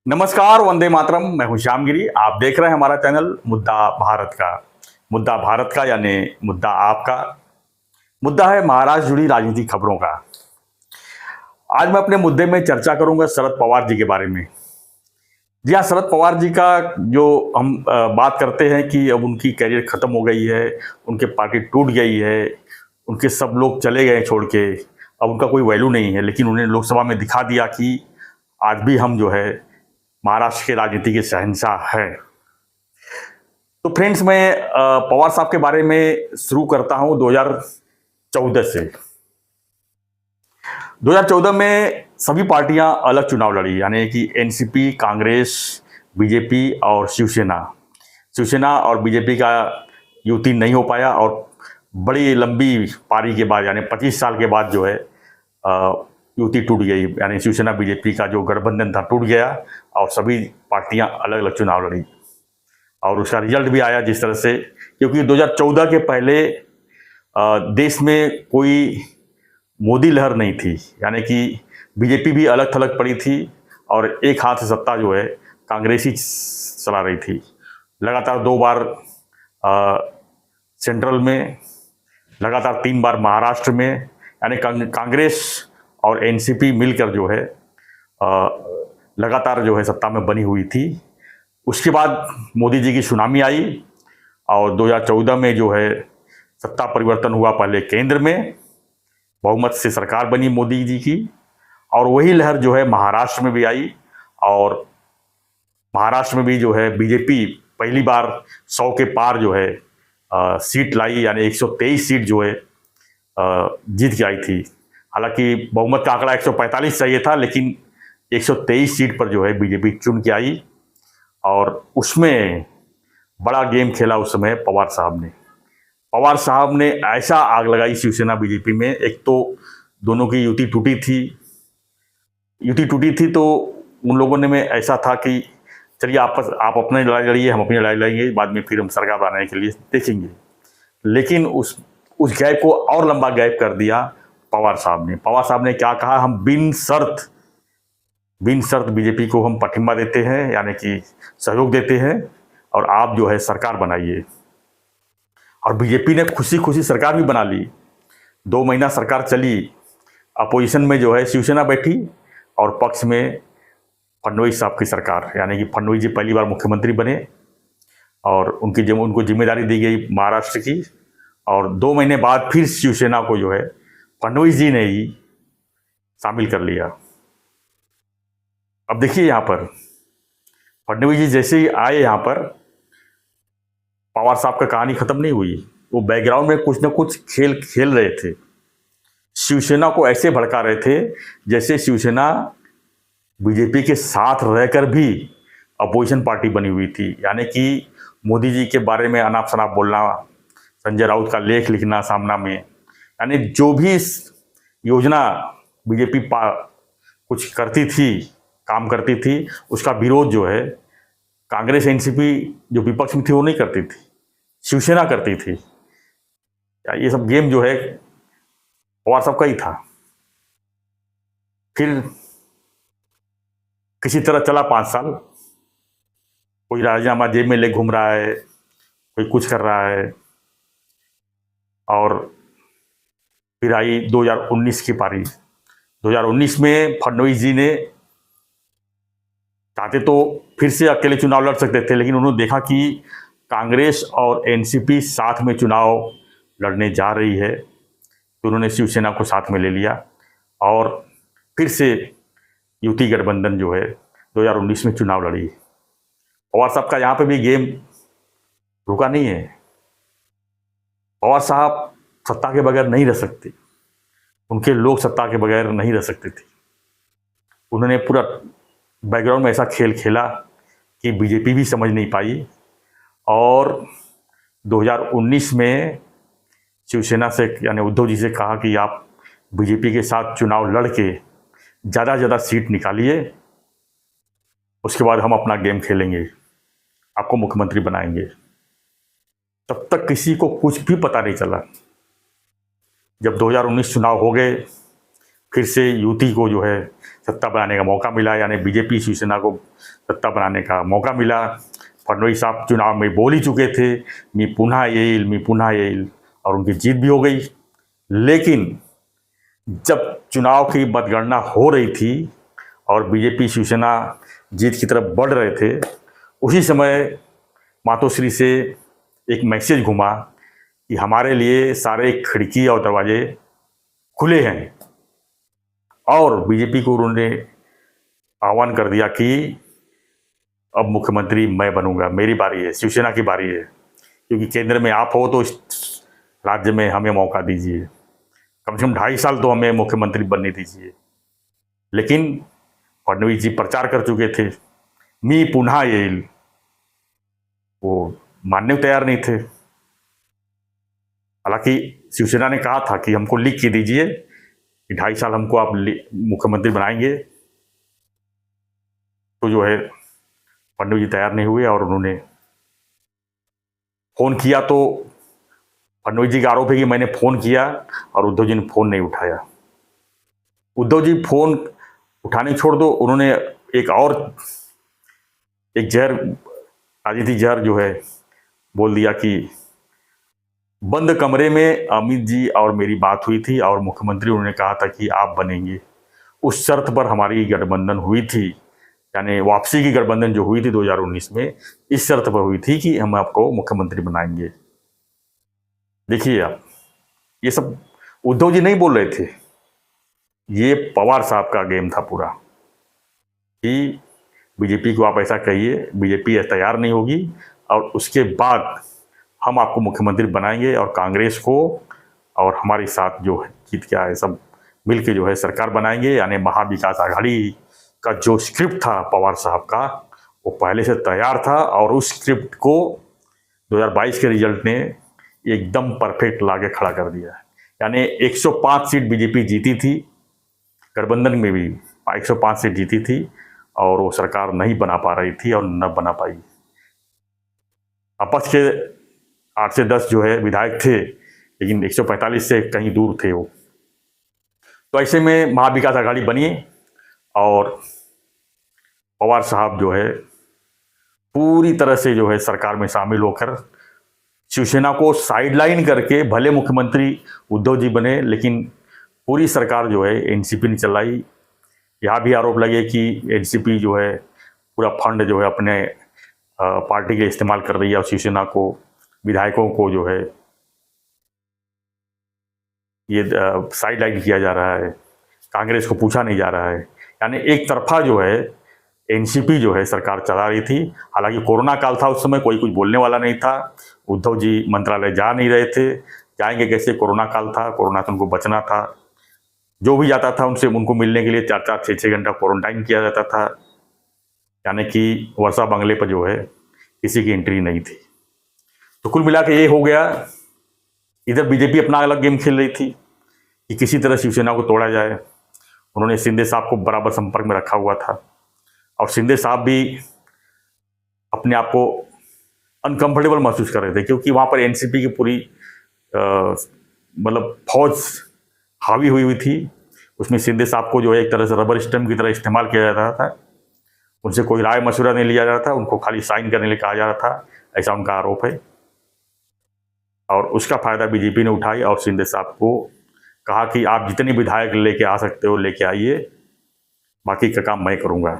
नमस्कार, वंदे मातरम। मैं हूं श्यामगिरी। आप देख रहे हैं हमारा चैनल मुद्दा भारत का। मुद्दा भारत का यानी मुद्दा आपका। मुद्दा है महाराष्ट्र जुड़ी राजनीतिक खबरों का। आज मैं अपने मुद्दे में चर्चा करूंगा शरद पवार जी के बारे में। जी हाँ, शरद पवार जी का जो हम बात करते हैं कि अब उनकी कैरियर खत्म हो गई है, उनके पार्टी टूट गई है, उनके सब लोग चले गए छोड़ के, अब उनका कोई वैल्यू नहीं है। लेकिन उन्हें लोकसभा में दिखा दिया कि आज भी हम जो है महाराष्ट्र के राजनीति के शहंशाह हैं। तो फ्रेंड्स, मैं पवार साहब के बारे में शुरू करता हूं 2014 से। 2014 में सभी पार्टियां अलग चुनाव लड़ी, यानी कि एनसीपी, कांग्रेस, बीजेपी और शिवसेना। शिवसेना और बीजेपी का युति नहीं हो पाया और बड़ी लंबी पारी के बाद यानी 25 साल के बाद जो है युति टूट गई, यानी शिवसेना बीजेपी का जो गठबंधन था टूट गया और सभी पार्टियां अलग अलग चुनाव लड़ी। और उसका रिजल्ट भी आया जिस तरह से, क्योंकि 2014 के पहले देश में कोई मोदी लहर नहीं थी, यानी कि बीजेपी भी अलग थलग पड़ी थी और एक हाथ से सत्ता जो है कांग्रेस ही चला रही थी। लगातार 2 बार सेंट्रल में, लगातार 3 बार महाराष्ट्र में, यानी कांग्रेस और एनसीपी मिलकर जो है लगातार जो है सत्ता में बनी हुई थी। उसके बाद मोदी जी की सुनामी आई और 2014 में जो है सत्ता परिवर्तन हुआ। पहले केंद्र में बहुमत से सरकार बनी मोदी जी की, और वही लहर जो है महाराष्ट्र में भी आई और महाराष्ट्र में भी जो है बीजेपी पहली बार 100 के पार जो है सीट लाई, यानी 123 सीट जो है जीत के आई थी। हालांकि बहुमत का आंकड़ा 145 चाहिए था, लेकिन 123 सीट पर जो है बीजेपी चुन के आई और उसमें बड़ा गेम खेला उस समय पवार साहब ने। पवार साहब ने ऐसा आग लगाई शिवसेना बीजेपी में। एक तो दोनों की युति टूटी थी तो उन लोगों ने में ऐसा था कि चलिए आप अपनी लड़ाई लड़िए, हम अपनी लड़ाई लड़ेंगे, बाद में फिर हम सरकार बनाने के लिए देखेंगे। लेकिन उस गैप को और लंबा गैप कर दिया पवार साहब ने क्या कहा, हम बिन शर्त बीजेपी को हम पटिम्बा देते हैं, यानी कि सहयोग देते हैं और आप जो है सरकार बनाइए। और बीजेपी ने खुशी खुशी सरकार भी बना ली। 2 महीना सरकार चली। अपोजिशन में जो है शिवसेना बैठी और पक्ष में फडणवीस साहब की सरकार, यानी कि फडणवीस जी पहली बार मुख्यमंत्री बने और उनको जिम्मेदारी दी गई महाराष्ट्र की। और 2 महीने बाद फिर शिवसेना को जो है फडणवीस जी ने ही शामिल कर लिया। अब देखिए, यहाँ पर फडणवीस जी जैसे ही आए, यहाँ पर पवार साहब का कहानी खत्म नहीं हुई। वो बैकग्राउंड में कुछ ना कुछ खेल खेल रहे थे। शिवसेना को ऐसे भड़का रहे थे जैसे शिवसेना बीजेपी के साथ रहकर भी अपोजिशन पार्टी बनी हुई थी, यानी कि मोदी जी के बारे में अनाप शनाप बोलना, संजय राउत का लेख लिखना सामना में, यानी जो भी योजना बीजेपी कुछ करती थी, काम करती थी, उसका विरोध जो है कांग्रेस एनसीपी जो विपक्ष में थी वो नहीं करती थी, शिवसेना करती थी। ये सब गेम जो है पवार साहब का ही था। फिर किसी तरह चला 5 साल। कोई राजीनामा जेब में ले घूम रहा है, कोई कुछ कर रहा है। और फिर आई 2019 की पारी। 2019 में फडणवीस जी ने चाहते तो फिर से अकेले चुनाव लड़ सकते थे, लेकिन उन्होंने देखा कि कांग्रेस और एनसीपी साथ में चुनाव लड़ने जा रही है, तो उन्होंने शिवसेना को साथ में ले लिया और फिर से युति गठबंधन जो है 2019 में चुनाव लड़ी। पवार साहब का यहाँ पे भी गेम रुका नहीं है। पवार साहब सत्ता के बगैर नहीं रह सकते, उनके लोग सत्ता के बगैर नहीं रह सकते थे। उन्होंने पूरा बैकग्राउंड में ऐसा खेल खेला कि बीजेपी भी समझ नहीं पाई और 2019 में शिवसेना से, यानी उद्धव जी से कहा कि आप बीजेपी के साथ चुनाव लड़ के ज़्यादा से ज़्यादा सीट निकालिए, उसके बाद हम अपना गेम खेलेंगे, आपको मुख्यमंत्री बनाएंगे। तब तक किसी को कुछ भी पता नहीं चला। जब 2019 चुनाव हो गए फिर से युति को जो है सत्ता बनाने का मौका मिला, यानी बीजेपी शिवसेना को सत्ता बनाने का मौका मिला। फडणवीस साहब चुनाव में बोल ही चुके थे, मी पुनः येईल, और उनकी जीत भी हो गई। लेकिन जब चुनाव की मतगणना हो रही थी और बीजेपी शिवसेना जीत की तरफ बढ़ रहे थे, उसी समय मातोश्री से एक मैसेज घूमा कि हमारे लिए सारे खिड़की और दरवाजे खुले हैं, और बीजेपी को उन्होंने आह्वान कर दिया कि अब मुख्यमंत्री मैं बनूंगा, मेरी बारी है, शिवसेना की बारी है, क्योंकि केंद्र में आप हो तो इस राज्य में हमें मौका दीजिए, कम से कम 2.5 साल तो हमें मुख्यमंत्री बनने दीजिए। लेकिन फडणवीस जी प्रचार कर चुके थे, मी पुनः येईल, वो मानने को तैयार नहीं थे। हालांकि शिवसेना ने कहा था कि हमको लिख के दीजिए कि 2.5 साल हमको आप मुख्यमंत्री बनाएंगे, तो जो है फडणवीस जी तैयार नहीं हुए और उन्होंने फोन किया, तो फडणवीस जी का आरोप है कि मैंने फोन किया और उद्धव जी ने फोन नहीं उठाया। उद्धव जी फोन उठाने छोड़ दो, उन्होंने एक जहर, राजनीतिक जहर जो है बोल दिया कि बंद कमरे में अमित जी और मेरी बात हुई थी और मुख्यमंत्री उन्होंने कहा था कि आप बनेंगे, उस शर्त पर हमारी गठबंधन हुई थी, यानी वापसी की गठबंधन जो हुई थी 2019 में, इस शर्त पर हुई थी कि हम आपको मुख्यमंत्री बनाएंगे। देखिए आप, ये सब उद्धव जी नहीं बोल रहे थे, ये पवार साहब का गेम था पूरा कि बीजेपी को आप ऐसा कहिए, बीजेपी तैयार नहीं होगी और उसके बाद हम आपको मुख्यमंत्री बनाएंगे और कांग्रेस को और हमारे साथ जो जीत के आए सब मिलके जो है सरकार बनाएंगे। यानी महाविकास आघाड़ी का जो स्क्रिप्ट था पवार साहब का, वो पहले से तैयार था और उस स्क्रिप्ट को 2022 के रिजल्ट ने एकदम परफेक्ट लाके खड़ा कर दिया। यानी 105 सीट बीजेपी जीती थी, गठबंधन में भी 105 सीट जीती थी और वो सरकार नहीं बना पा रही थी और न बना पाई। आपस के 8 से 10 जो है विधायक थे, लेकिन 145 से कहीं दूर थे वो। तो ऐसे में महाविकास आघाड़ी बनी और पवार साहब जो है पूरी तरह से जो है सरकार में शामिल होकर शिवसेना को साइडलाइन करके, भले मुख्यमंत्री उद्धव जी बने लेकिन पूरी सरकार जो है एनसीपी ने चलाई। यहाँ भी आरोप लगे कि एनसीपी जो है पूरा फंड जो है अपने पार्टी के इस्तेमाल कर रही है और शिवसेना को, विधायकों को जो है ये साइडलाइन किया जा रहा है, कांग्रेस को पूछा नहीं जा रहा है। यानी एक तरफा जो है एनसीपी जो है सरकार चला रही थी। हालांकि कोरोना काल था, उस समय कोई कुछ बोलने वाला नहीं था, उद्धव जी मंत्रालय जा नहीं रहे थे, जाएंगे कैसे, कोरोना काल था, कोरोना से उनको बचना था। जो भी जाता था उनसे, उनको मिलने के लिए 4-4, 6-6 घंटा क्वारंटाइन किया जाता था, यानी कि वर्षा बंगले पर जो है किसी की एंट्री नहीं थी। तो कुल मिला के ये हो गया। इधर बीजेपी अपना अलग गेम खेल रही थी कि किसी तरह शिवसेना को तोड़ा जाए। उन्होंने शिंदे साहब को बराबर संपर्क में रखा हुआ था और शिंदे साहब भी अपने आप को अनकंफर्टेबल महसूस कर रहे थे, क्योंकि वहाँ पर एनसीपी की पूरी मतलब फौज हावी हुई थी। उसमें शिंदे साहब को जो है एक तरह से रबर स्टैम्प की तरह इस्तेमाल किया जा रहा था, उनसे कोई राय मशवरा नहीं लिया जा रहा था, उनको खाली साइन करने के लिए कहा जा रहा था, ऐसा उनका आरोप है। और उसका फायदा बीजेपी ने उठाई और शिंदे साहब को कहा कि आप जितने विधायक लेके आ सकते हो लेके आइए, बाकी का काम मैं करूंगा।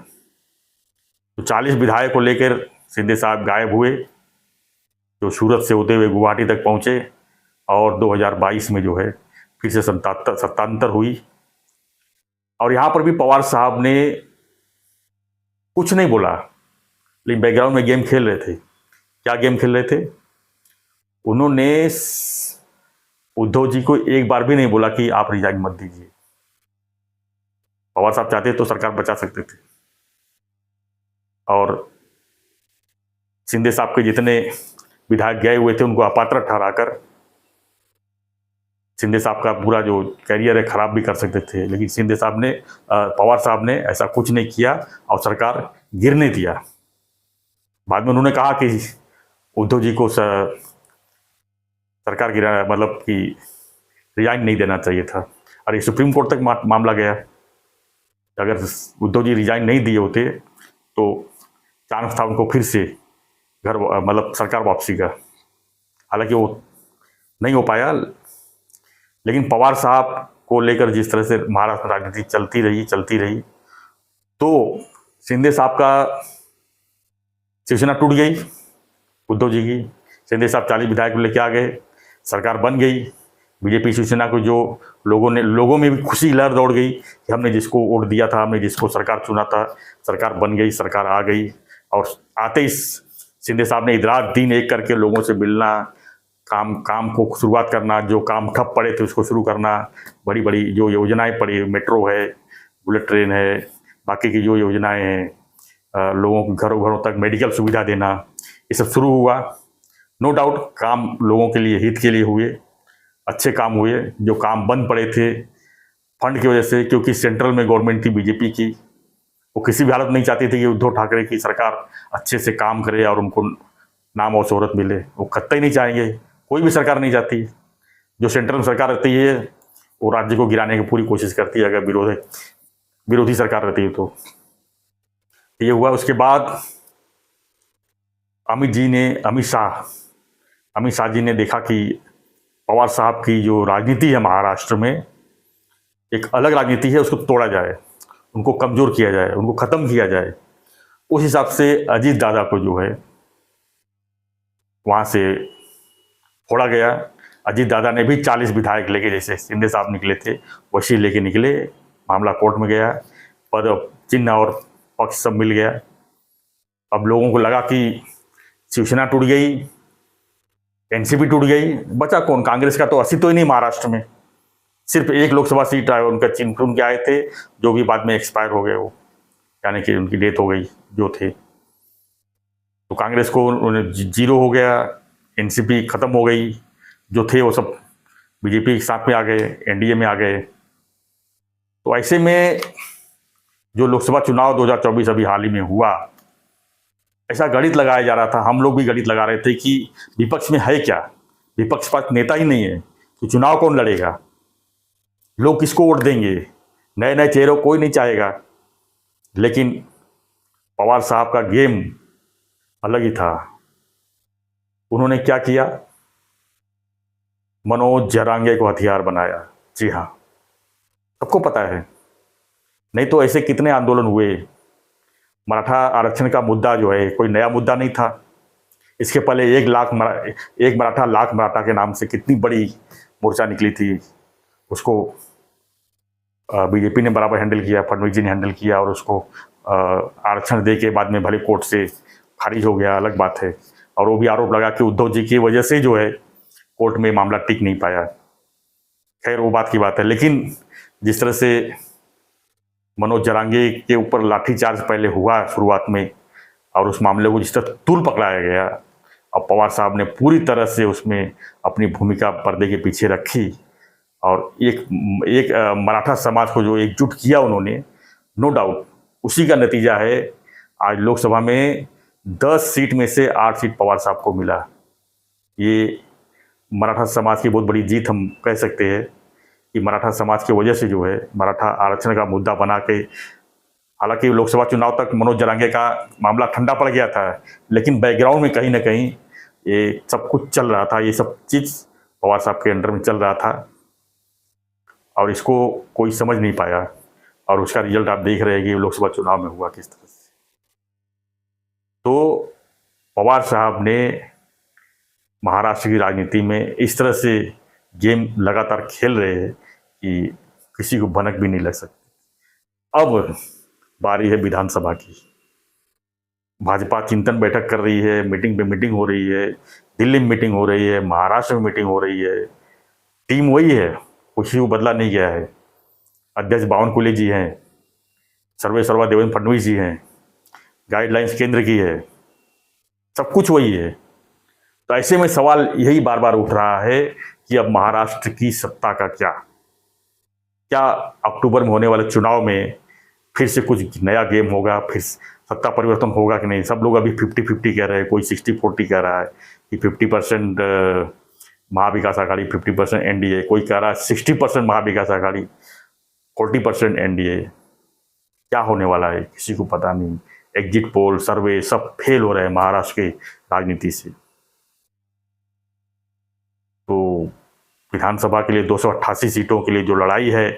तो 40 विधायक को लेकर शिंदे साहब गायब हुए, जो सूरत से होते हुए गुवाहाटी तक पहुंचे और 2022 में जो है फिर से सत्तांतर हुई। और यहाँ पर भी पवार साहब ने कुछ नहीं बोला, लेकिन बैकग्राउंड में गेम खेल रहे थे। क्या गेम खेल रहे थे? उन्होंने उद्धव जी को एक बार भी नहीं बोला कि आप रिजाइन मत दीजिए। पवार साहब चाहते तो सरकार बचा सकते थे। और शिंदे साहब के जितने विधायक गए हुए थे उनको अपात्र ठहराकर शिंदे साहब का पूरा जो कैरियर है खराब भी कर सकते थे, लेकिन शिंदे साहब ने, पवार साहब ने ऐसा कुछ नहीं किया और सरकार गिरने दिया। बाद में उन्होंने कहा कि उद्धव जी को सरकार गिरा, मतलब कि रिजाइन नहीं देना चाहिए था। और ये सुप्रीम कोर्ट तक मामला गया। अगर उद्धव जी रिजाइन नहीं दिए होते तो चांस था उनको फिर से घर मतलब सरकार वापसी का। हालांकि वो नहीं हो पाया, लेकिन पवार साहब को लेकर जिस तरह से महाराष्ट्र में राजनीति चलती रही तो शिंदे साहब का शिवसेना टूट गई उद्धव जी की। शिंदे साहब 40 विधायक लेके आ गए, सरकार बन गई। बीजेपी शिवसेना को जो लोगों में भी खुशी लहर दौड़ गई कि हमने जिसको वोट दिया था, हमने जिसको सरकार चुना था, सरकार बन गई, सरकार आ गई। और आते ही शिंदे साहब ने रात दिन एक करके लोगों से मिलना, काम को शुरुआत करना, जो काम ठप पड़े थे उसको शुरू करना, बड़ी बड़ी जो योजनाएं पड़ी, मेट्रो है, बुलेट ट्रेन है, बाकी की जो योजनाएं हैं, लोगों को घरों घरों तक मेडिकल सुविधा देना, ये सब शुरू हुआ। नो डाउट काम लोगों के लिए, हित के लिए हुए, अच्छे काम हुए। जो काम बंद पड़े थे फंड की वजह से, क्योंकि सेंट्रल में गवर्नमेंट थी बीजेपी की, वो किसी भी हालत नहीं चाहती थी कि उद्धव ठाकरे की सरकार अच्छे से काम करे और उनको नाम और शोहरत मिले। वो कतई नहीं चाहेंगे, कोई भी सरकार नहीं चाहती। जो सेंट्रल में सरकार रहती है वो राज्य को गिराने की पूरी कोशिश करती है, अगर विरोधी सरकार रहती है तो। ये हुआ। उसके बाद अमित शाह जी ने देखा कि पवार साहब की जो राजनीति है महाराष्ट्र में एक अलग राजनीति है, उसको तोड़ा जाए, उनको कमज़ोर किया जाए, उनको ख़त्म किया जाए। उस हिसाब से अजीत दादा को जो है वहाँ से फोड़ा गया। अजीत दादा ने भी 40 विधायक लेके, जैसे शिंदे साहब निकले थे वैसे लेके निकले। मामला कोर्ट में गया, पद चिन्ह और पक्ष सब मिल गया। अब लोगों को लगा कि शिवसेना टूट गई, एनसीपी टूट गई, बचा कौन? कांग्रेस का तो अस्तित्व ही नहीं महाराष्ट्र में। सिर्फ एक लोकसभा सीट आए, उनका चिन्ह उनके आए थे, जो भी बाद में एक्सपायर हो गए, वो यानी कि उनकी डेथ हो गई जो थे। तो कांग्रेस को जीरो हो गया, एनसीपी खत्म हो गई, जो थे वो सब बीजेपी के साथ में आ गए, एनडीए में आ गए। तो ऐसे में जो लोकसभा चुनाव 2024 अभी हाल ही में हुआ, ऐसा गणित लगाया जा रहा था, हम लोग भी गणित लगा रहे थे कि विपक्ष में है क्या, विपक्ष पास नेता ही नहीं है तो चुनाव कौन लड़ेगा, लोग किसको वोट देंगे, नए नए चेहरों कोई नहीं चाहेगा। लेकिन पवार साहब का गेम अलग ही था। उन्होंने क्या किया? मनोज जरांगे को हथियार बनाया। जी हाँ, सबको पता है, नहीं तो ऐसे कितने आंदोलन हुए। मराठा आरक्षण का मुद्दा जो है कोई नया मुद्दा नहीं था। इसके पहले 1 मराठा लाख मराठा के नाम से कितनी बड़ी मोर्चा निकली थी, उसको बीजेपी ने बराबर हैंडल किया, फडणवीस जी ने हैंडल किया, और उसको आरक्षण दे के बाद में भले कोर्ट से खारिज हो गया, अलग बात है। और वो भी आरोप लगा कि उद्धव जी की वजह से जो है कोर्ट में मामला टिक नहीं पाया। खैर वो बात की बात है। लेकिन जिस तरह से मनोज जरांगे के ऊपर लाठीचार्ज पहले हुआ शुरुआत में, और उस मामले को जिस तरह तूल पकड़ाया गया, और पवार साहब ने पूरी तरह से उसमें अपनी भूमिका पर्दे के पीछे रखी, और एक मराठा समाज को जो एकजुट किया उन्होंने, नो डाउट उसी का नतीजा है आज लोकसभा में 10 सीट में से 8 सीट पवार साहब को मिला। ये मराठा समाज की बहुत बड़ी जीत हम कह सकते हैं कि मराठा समाज की वजह से जो है मराठा आरक्षण का मुद्दा बना के, हालांकि लोकसभा चुनाव तक मनोज जरांगे का मामला ठंडा पड़ गया था, लेकिन बैकग्राउंड में कहीं ना कहीं ये सब कुछ चल रहा था, ये सब चीज़ पवार साहब के अंडर में चल रहा था, और इसको कोई समझ नहीं पाया। और उसका रिजल्ट आप देख रहे हैं कि लोकसभा चुनाव में हुआ किस तरह से। तो पवार साहब ने महाराष्ट्र की राजनीति में इस तरह से गेम लगातार खेल रहे हैं कि किसी को भनक भी नहीं लग सकती। अब बारी है विधानसभा की। भाजपा चिंतन बैठक कर रही है, मीटिंग पे मीटिंग हो रही है, दिल्ली में मीटिंग हो रही है, महाराष्ट्र में मीटिंग हो रही है, टीम वही है, कुछ भी बदला नहीं गया है। अध्यक्ष बावनकुले जी हैं, सर्वा देवेंद्र फडणवीस जी हैं, गाइडलाइंस केंद्र की है, सब कुछ वही है। तो ऐसे में सवाल यही बार बार उठ रहा है कि अब महाराष्ट्र की सत्ता का क्या अक्टूबर में होने वाले चुनाव में फिर से कुछ नया गेम होगा, फिर सत्ता परिवर्तन होगा कि नहीं। सब लोग अभी 50-50 कह रहे हैं, कोई 60-40 कह रहा है कि 50% महाविकास आघाड़ी 50% एनडीए, कोई कह रहा है 60% महाविकास आघाड़ी, 40% एनडीए। क्या होने वाला है किसी को पता नहीं। एग्जिट पोल, सर्वे सब फेल हो रहे हैं महाराष्ट्र के राजनीति से। तो विधानसभा के लिए 288 सीटों के लिए जो लड़ाई है,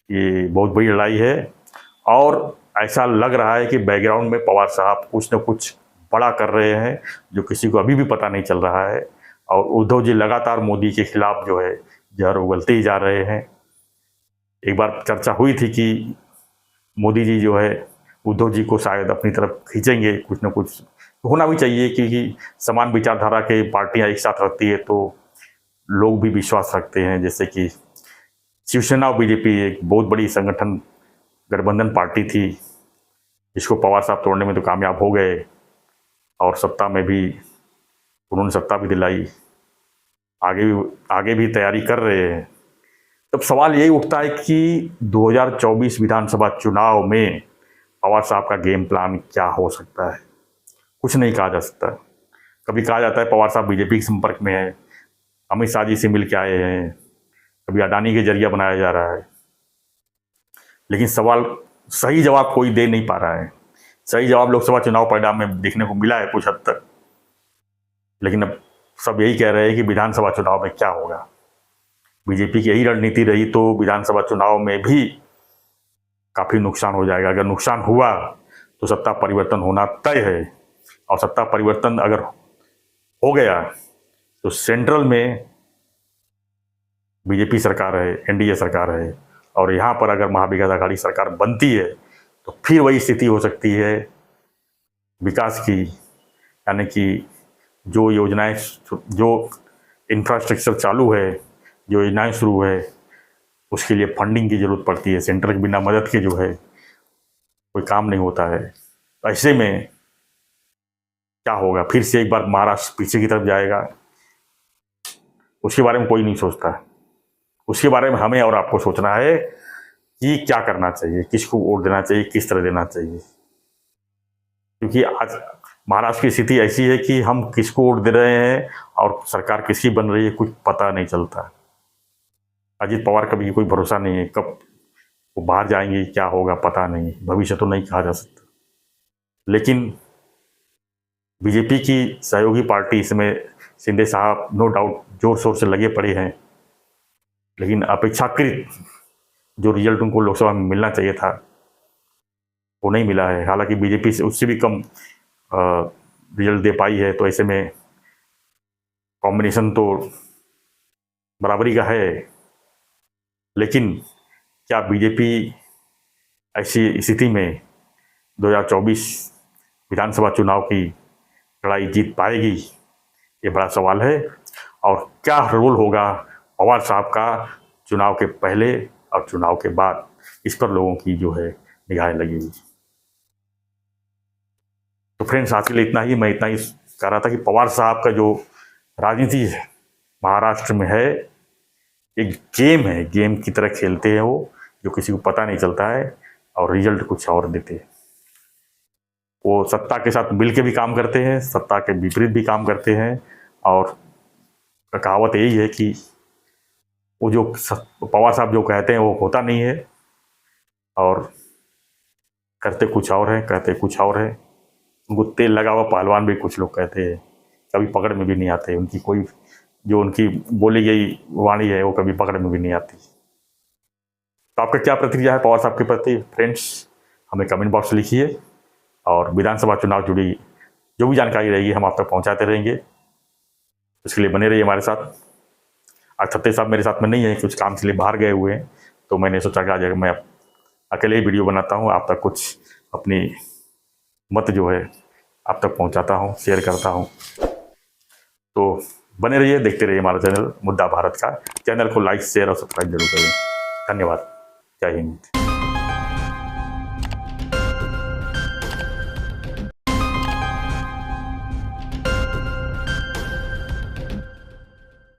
ये बहुत बड़ी लड़ाई है। और ऐसा लग रहा है कि बैकग्राउंड में पवार साहब कुछ न कुछ बड़ा कर रहे हैं जो किसी को अभी भी पता नहीं चल रहा है। और उद्धव जी लगातार मोदी के खिलाफ जो है जहर उगलते ही जा रहे हैं। एक बार चर्चा हुई थी कि मोदी जी जो है उद्धव जी को शायद अपनी तरफ खींचेंगे, कुछ न कुछ होना भी चाहिए, क्योंकि समान विचारधारा के पार्टियां एक साथ रहती है तो लोग भी विश्वास रखते हैं। जैसे कि शिवसेना और बीजेपी एक बहुत बड़ी संगठन गठबंधन पार्टी थी, जिसको पवार साहब तोड़ने में तो कामयाब हो गए और सत्ता में भी उन्होंने सत्ता भी दिलाई, आगे भी तैयारी कर रहे हैं। तब सवाल यही उठता है कि 2024 विधानसभा चुनाव में पवार साहब का गेम प्लान क्या हो सकता है। कुछ नहीं कहा जा सकता। कभी कहा जाता है पवार साहब बीजेपी के संपर्क में है, अमित शाह जी से मिल के आए हैं, कभी अडानी के जरिया बनाया जा रहा है। लेकिन सही जवाब कोई दे नहीं पा रहा है। सही जवाब लोकसभा चुनाव परिणाम में देखने को मिला है कुछ हद तक, लेकिन अब सब यही कह रहे हैं कि विधानसभा चुनाव में क्या होगा। बीजेपी की यही रणनीति रही तो विधानसभा चुनाव में भी काफ़ी नुकसान हो जाएगा। अगर नुकसान हुआ तो सत्ता परिवर्तन होना तय है, और सत्ता परिवर्तन अगर हो गया तो सेंट्रल में बीजेपी सरकार है, एनडीए सरकार है, और यहाँ पर अगर महाविकास आघाड़ी सरकार बनती है तो फिर वही स्थिति हो सकती है विकास की। यानी कि जो योजनाएं, जो इंफ्रास्ट्रक्चर चालू है, जो योजनाएं शुरू है, उसके लिए फंडिंग की ज़रूरत पड़ती है। सेंटर के बिना मदद के जो है कोई काम नहीं होता है। ऐसे में क्या होगा, फिर से एक बार महाराष्ट्र पीछे की तरफ जाएगा। उसके बारे में कोई नहीं सोचता। उसके बारे में हमें और आपको सोचना है कि क्या करना चाहिए, किसको वोट देना चाहिए, किस तरह देना चाहिए। क्योंकि आज महाराष्ट्र की स्थिति ऐसी है कि हम किसको वोट दे रहे हैं और सरकार किसकी बन रही है कुछ पता नहीं चलता। अजीत पवार का भी कोई भरोसा नहीं है, कब वो बाहर जाएंगे, क्या होगा पता नहीं, भविष्य तो नहीं कहा जा सकता। लेकिन बीजेपी की सहयोगी पार्टी इसमें शिंदे साहब नो डाउट जोर शोर से लगे पड़े हैं, लेकिन अपेक्षाकृत जो रिजल्ट उनको लोकसभा में मिलना चाहिए था वो नहीं मिला है। हालांकि बीजेपी से उससे भी कम रिजल्ट दे पाई है, तो ऐसे में कॉम्बिनेशन तो बराबरी का है। लेकिन क्या बीजेपी ऐसी स्थिति में 2024 विधानसभा चुनाव की लड़ाई जीत पाएगी, ये बड़ा सवाल है। और क्या रोल होगा पवार साहब का चुनाव के पहले और चुनाव के बाद, इस पर लोगों की जो है निगाहें लगी हुई। तो फ्रेंड्स, आज के लिए इतना ही। मैं इतना ही कह रहा था कि पवार साहब का जो राजनीति है महाराष्ट्र में है, एक गेम है, गेम की तरह खेलते हैं वो, जो किसी को पता नहीं चलता है और रिजल्ट कुछ और देते हैं। वो सत्ता के साथ मिल के भी काम करते हैं, सत्ता के विपरीत भी काम करते हैं। और कहावत यही है कि वो जो पवार साहब जो कहते हैं वो होता नहीं है, और करते कुछ और है, कहते कुछ और है। उनको तेल लगा हुआ पहलवान भी कुछ लोग कहते हैं, कभी पकड़ में भी नहीं आते। उनकी कोई जो उनकी बोली गई वाणी है वो कभी पकड़ में भी नहीं आती। तो आपका क्या प्रतिक्रिया है पवार साहब के प्रति फ्रेंड्स, हमें कमेंट बॉक्स में लिखिए। और विधानसभा चुनाव जुड़ी जो भी जानकारी रहेगी हम आप तक पहुंचाते रहेंगे। उसके लिए बने रहिए हमारे साथ। आज छत्ते साहब मेरे साथ में नहीं है, कुछ काम के लिए बाहर गए हुए हैं, तो मैंने सोचा कि आज मैं अकेले ही वीडियो बनाता हूँ, आप तक कुछ अपनी मत जो है आप तक पहुँचाता हूँ, शेयर करता हूँ। तो बने रहिए, देखते रहिए हमारा चैनल मुद्दा भारत का। चैनल को लाइक, शेयर और सब्सक्राइब जरूर करें। धन्यवाद। जय हिंद।